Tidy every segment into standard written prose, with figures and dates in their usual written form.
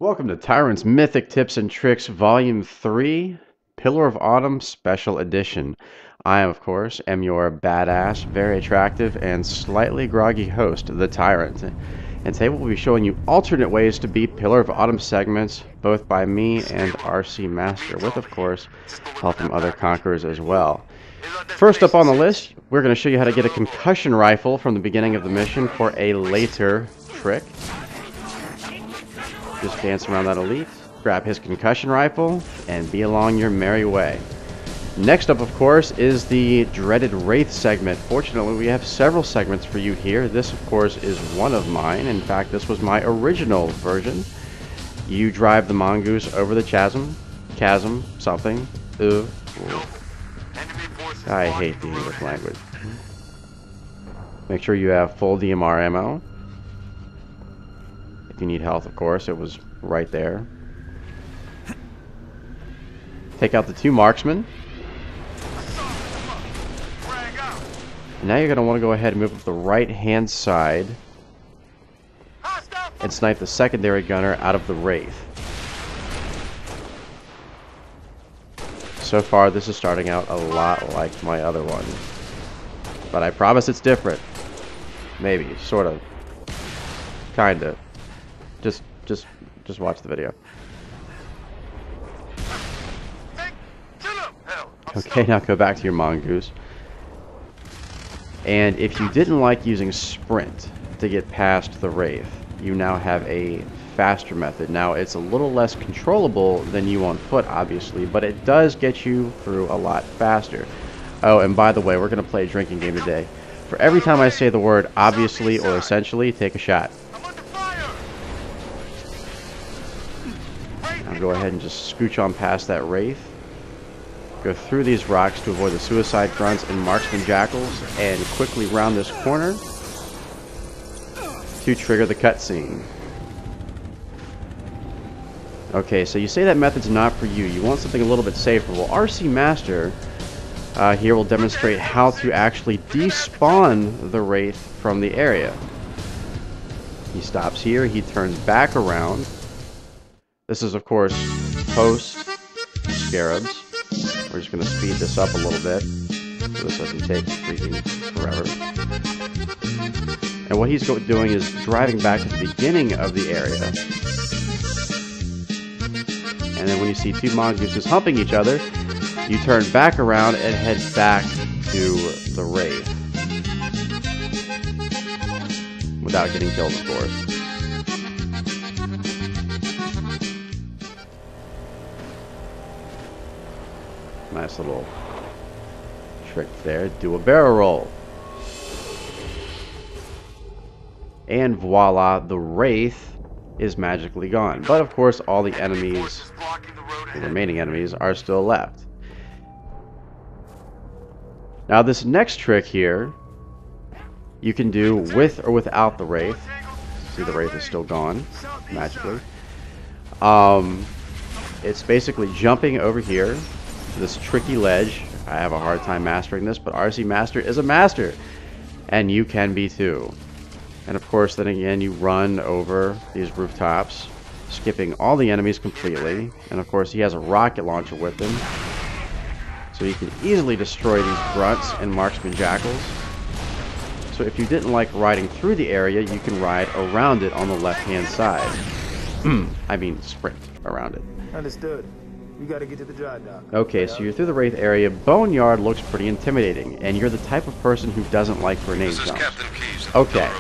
Welcome to Tyrant's Mythic Tips and Tricks Volume 3, Pillar of Autumn Special Edition. I, of course, am your badass, very attractive, and slightly groggy host, the Tyrant. And today we'll be showing you alternate ways to beat Pillar of Autumn segments, both by me and RC Master, with, of course, help from other conquerors as well. First up on the list, we're going to show you how to get a concussion rifle from the beginning of the mission for a later trick. Just dance around that elite, grab his concussion rifle, and be along your merry way. Next up, of course, is the dreaded Wraith segment. Fortunately, we have several segments for you here. This, of course, is one of mine. In fact, this was my original version. You drive the mongoose over the chasm, something. I hate the English language. Make sure you have full DMR ammo. If you need health, of course, it was right there. Take out the two marksmen. And now you're going to want to go ahead and move up the right-hand side and snipe the secondary gunner out of the Wraith. So far, this is starting out a lot like my other one. But I promise it's different. Maybe, sort of. Kinda. Just watch the video. Okay, now go back to your mongoose. And if you didn't like using sprint to get past the Wraith, you now have a faster method. Now, it's a little less controllable than you on foot, obviously, but it does get you through a lot faster. Oh, and by the way, we're going to play a drinking game today. For every time I say the word obviously or essentially, take a shot. Now go ahead and just scooch on past that Wraith. Go through these rocks to avoid the suicide grunts and marksman jackals, and quickly round this corner to trigger the cutscene. Okay, so you say that method's not for you. You want something a little bit safer. Well, RC Master here will demonstrate how to actually despawn the Wraith from the area. He stops here. He turns back around. This is, of course, PostScares. We're just going to speed this up a little bit so this doesn't take freaking forever. And what he's doing is driving back to the beginning of the area. And then when you see two mongooses humping each other, you turn back around and head back to the Wraith. Without getting killed, of course. Nice little trick there. Do a barrel roll. And voila, the Wraith is magically gone. But of course, all the enemies, the remaining enemies, are still left. Now this next trick here, you can do with or without the Wraith. See, the Wraith is still gone, magically. It's basically jumping over here, this tricky ledge. I have a hard time mastering this, but RC Master is a master, and you can be too. And of course, then again, you run over these rooftops, skipping all the enemies completely. And of course, he has a rocket launcher with him, so you can easily destroy these grunts and marksman jackals. So if you didn't like riding through the area, you can ride around it on the left-hand side. I mean, sprint around it. Understood. You gotta get to the dry dock. Okay, so you're through the Wraith area. Boneyard looks pretty intimidating, and you're the type of person who doesn't like grenade jumps. Okay.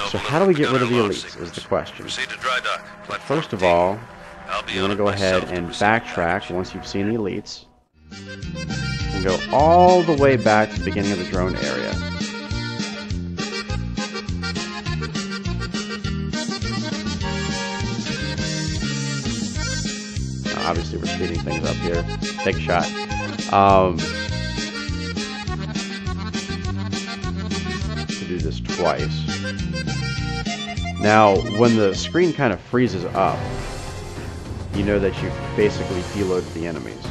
So how do we get rid of the elites is the question. Well, first of all, you want to go ahead and backtrack once you've seen the elites. And go all the way back to the beginning of the drone area. Obviously, we're speeding things up here. Take a shot. To do this twice. Now, when the screen kind of freezes up, you know that you've basically deloaded the enemies.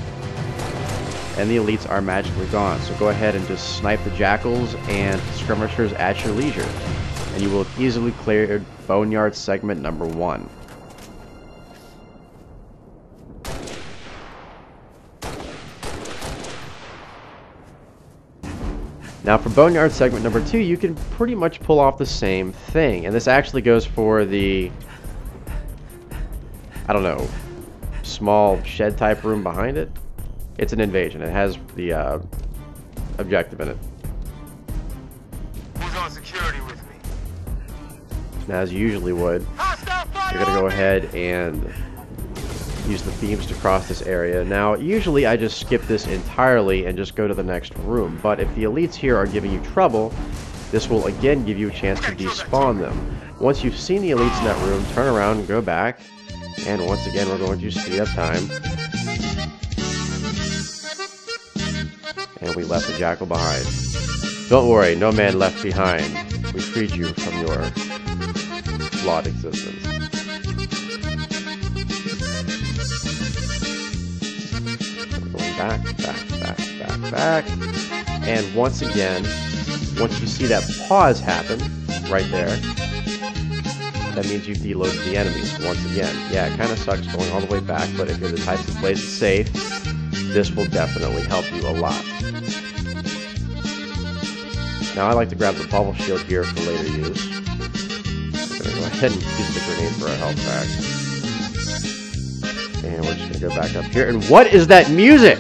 And the elites are magically gone. So go ahead and just snipe the jackals and skirmishers at your leisure. And you will have easily cleared Boneyard segment number 1. Now for Boneyard segment number 2, you can pretty much pull off the same thing. And this actually goes for the, I don't know, small shed type room behind it. It's an invasion. It has the objective in it. Who's on security with me? Now, as you usually would, you're going to go ahead and use the beams to cross this area. Now, usually I just skip this entirely and just go to the next room. But if the elites here are giving you trouble, this will again give you a chance to despawn them. Once you've seen the elites in that room, turn around and go back. And once again, we're going to speed up time. And we left the jackal behind. Don't worry, no man left behind. We freed you from your flawed existence. We're going back. And once again, once you see that pause happen, right there, that means you've deloaded the enemies once again. Yeah, it kind of sucks going all the way back, but if you're the type that plays it safe, this will definitely help you a lot. Now I like to grab the bubble shield here for later use. We're going to go ahead and use the grenade for a health pack. And we're just going to go back up here. And what is that music?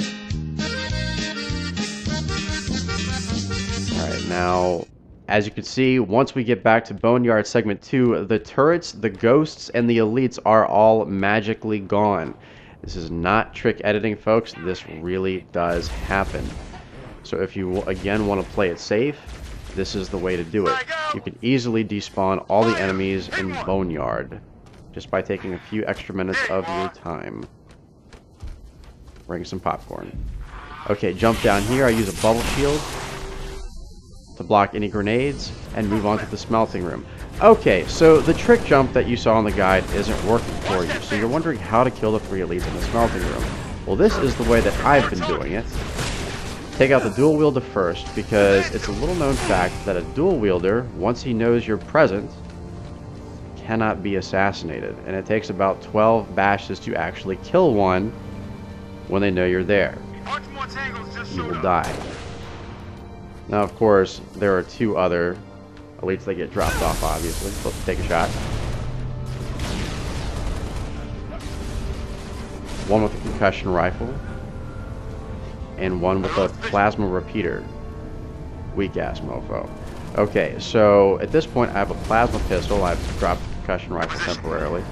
Alright, now, as you can see, once we get back to Boneyard segment 2, the turrets, the ghosts, and the elites are all magically gone. This is not trick editing, folks. This really does happen. So if you, again, want to play it safe, this is the way to do it. You can easily despawn all the enemies in Boneyard just by taking a few extra minutes of your time. Bring some popcorn. Okay, jump down here. I use a bubble shield to block any grenades and move on to the smelting room. Okay, so the trick jump that you saw on the guide isn't working for you. So you're wondering how to kill the 3 elites in the smelting room. Well, this is the way that I've been doing it. Take out the dual wielder first, because it's a little known fact that a dual wielder, once he knows you're present, cannot be assassinated. And it takes about 12 bashes to actually kill one when they know you're there. You will die. Now, of course, there are 2 other elites that get dropped off, obviously. So let's take a shot. One with a concussion rifle. And one with a plasma repeater. Weak ass mofo. Okay, so at this point I have a plasma pistol. I've dropped the concussion rifle temporarily.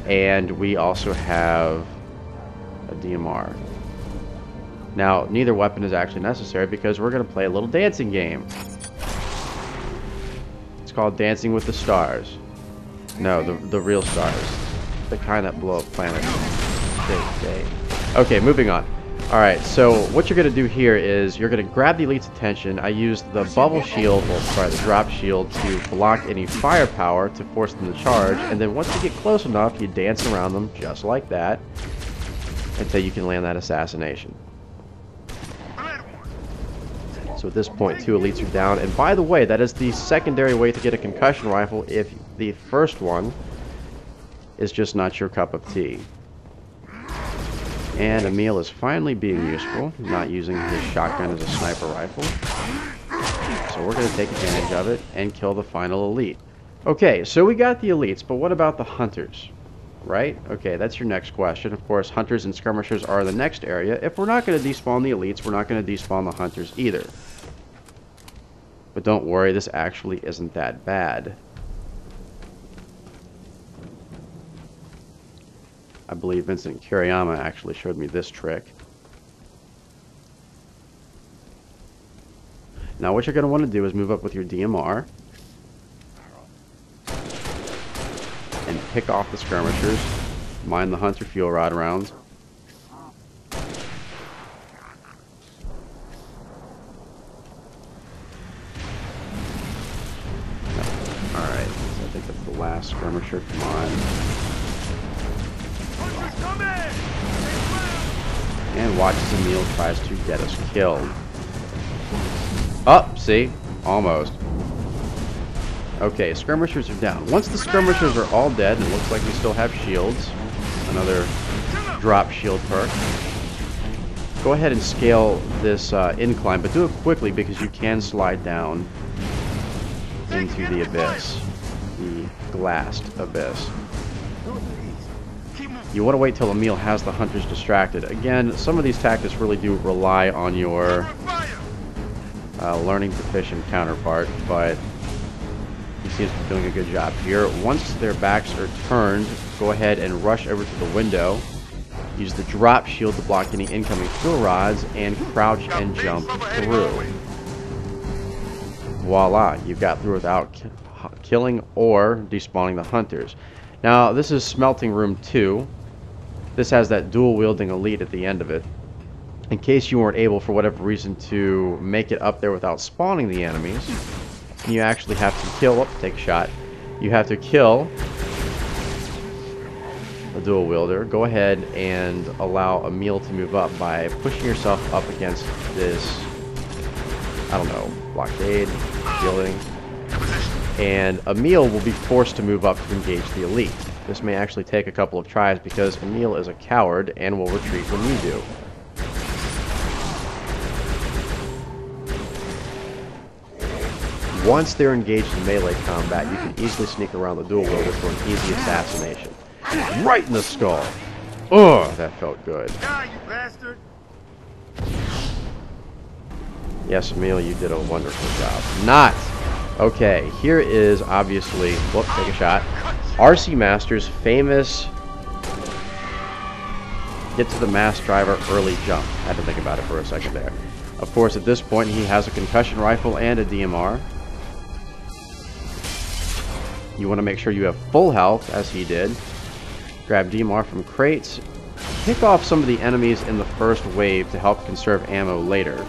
And we also have a DMR. Now, neither weapon is actually necessary because we're going to play a little dancing game. It's called Dancing with the Stars. No, the real stars. The kind that blow up planets. Okay, moving on. Alright, so what you're going to do here is you're going to grab the elite's attention. I used the bubble shield, the drop shield, to block any firepower to force them to charge. And then once you get close enough, you dance around them just like that until you can land that assassination. So at this point, 2 elites are down. And by the way, that is the secondary way to get a concussion rifle if the first one is just not your cup of tea. And Emil is finally being useful, not using his shotgun as a sniper rifle. So we're going to take advantage of it and kill the final elite. Okay, so we got the elites, but what about the hunters? Right? Okay, that's your next question. Of course, hunters and skirmishers are the next area. If we're not going to despawn the elites, we're not going to despawn the hunters either. But don't worry, this actually isn't that bad. I believe Vincent Kuriyama actually showed me this trick. Now what you're going to want to do is move up with your DMR and pick off the skirmishers, mine the hunter fuel rod rounds, skirmisher. Come on. And watch as Emil tries to get us killed. Oh, see? Almost. Okay, skirmishers are down. Once the skirmishers are all dead, and it looks like we still have shields. Another drop shield perk. Go ahead and scale this incline, but do it quickly because you can slide down into the abyss. The glassed abyss. You want to wait till Emil has the hunters distracted. Again, some of these tactics really do rely on your learning proficient counterpart, but he seems to be doing a good job here. Once their backs are turned, go ahead and rush over to the window. Use the drop shield to block any incoming fuel rods and crouch and jump through. Voila, you've got through without killing or despawning the hunters. Now, this is Smelting Room 2. This has that dual-wielding elite at the end of it. In case you weren't able, for whatever reason, to make it up there without spawning the enemies, you actually have to kill... Oh, take a shot. You have to kill the dual wielder. Go ahead and allow Emil to move up by pushing yourself up against this, I don't know, blockade, shielding. And Emil will be forced to move up to engage the elite. This may actually take a couple of tries because Emil is a coward and will retreat when you do. Once they're engaged in melee combat, you can easily sneak around the dual wielder for an easy assassination. Right in the skull! Ugh, that felt good. Yes, Emil, you did a wonderful job. Not! Okay, here is obviously... Whoop, take a shot. RC Master's famous... Get to the mass driver early jump. I had to think about it for a second there. Of course, at this point, he has a concussion rifle and a DMR. You want to make sure you have full health, as he did. Grab DMR from crates. Pick off some of the enemies in the first wave to help conserve ammo later.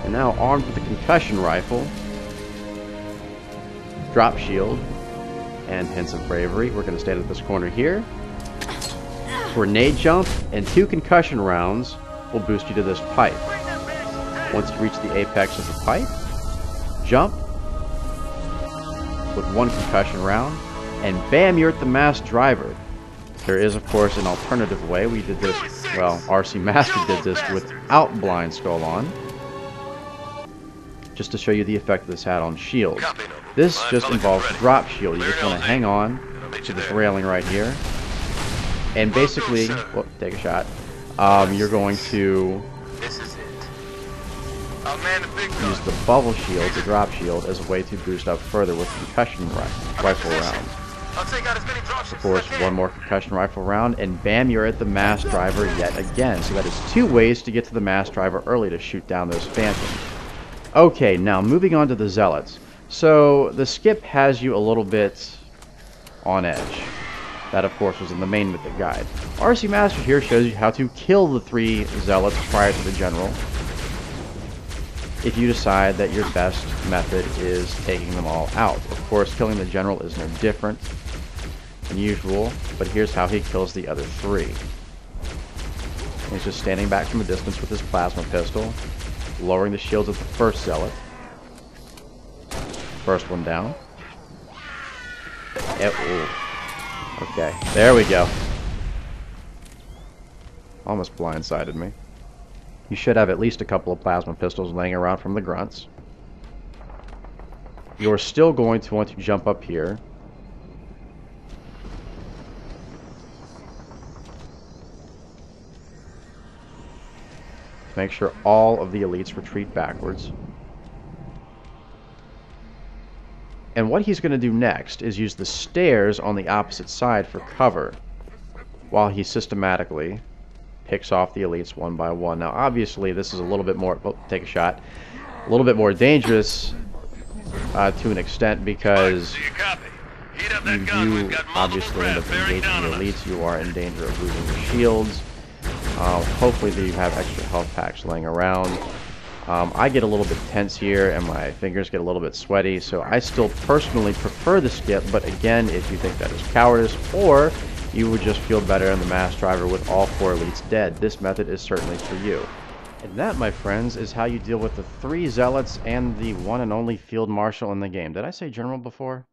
And now, armed with the concussion rifle, drop shield, and hints of bravery, we're going to stand at this corner here. Grenade jump and 2 concussion rounds will boost you to this pipe. Once you reach the apex of the pipe, jump with 1 concussion round, and bam, you're at the mass driver. There is, of course, an alternative way. We did this, well, RC Master did this without Blind Skull on. Just to show you the effect this had on shields. This just involves drop shield. You just want to hang on to this railing right here. And basically, whoop, take a shot. You're going to use the bubble shield, the drop shield, as a way to boost up further with concussion rifle rounds. Of course, 1 more concussion rifle round, and bam, you're at the mass driver yet again. So that is 2 ways to get to the mass driver early to shoot down those phantoms. Okay, now moving on to the zealots. So the skip has you a little bit on edge. That, of course, was in the main Mythic guide. RC Master here shows you how to kill the 3 zealots prior to the general, if you decide that your best method is taking them all out. Of course, killing the general is no different than usual, but here's how he kills the other 3. He's just standing back from a distance with his plasma pistol, lowering the shields of the first zealot. First one down. Okay, there we go. Almost blindsided me. You should have at least a couple of plasma pistols laying around from the grunts. You're still going to want to jump up here. Make sure all of the elites retreat backwards. And what he's going to do next is use the stairs on the opposite side for cover, while he systematically picks off the elites one by one. Now, obviously, this is a little bit more... Oh, take a shot. A little bit more dangerous to an extent because you do obviously end up engaging the elites. You are in danger of losing your shields. Hopefully, you have extra health packs laying around. I get a little bit tense here and my fingers get a little bit sweaty, so I still personally prefer the skip, but again, if you think that is cowardice or you would just feel better in the mass driver with all 4 elites dead, this method is certainly for you. And that, my friends, is how you deal with the 3 zealots and the one and only field marshal in the game. Did I say general before?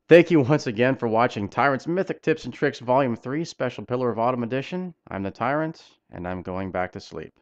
Thank you once again for watching Tyrant's Mythic Tips and Tricks Volume 3 Special Pillar of Autumn Edition. I'm the Tyrant, and I'm going back to sleep.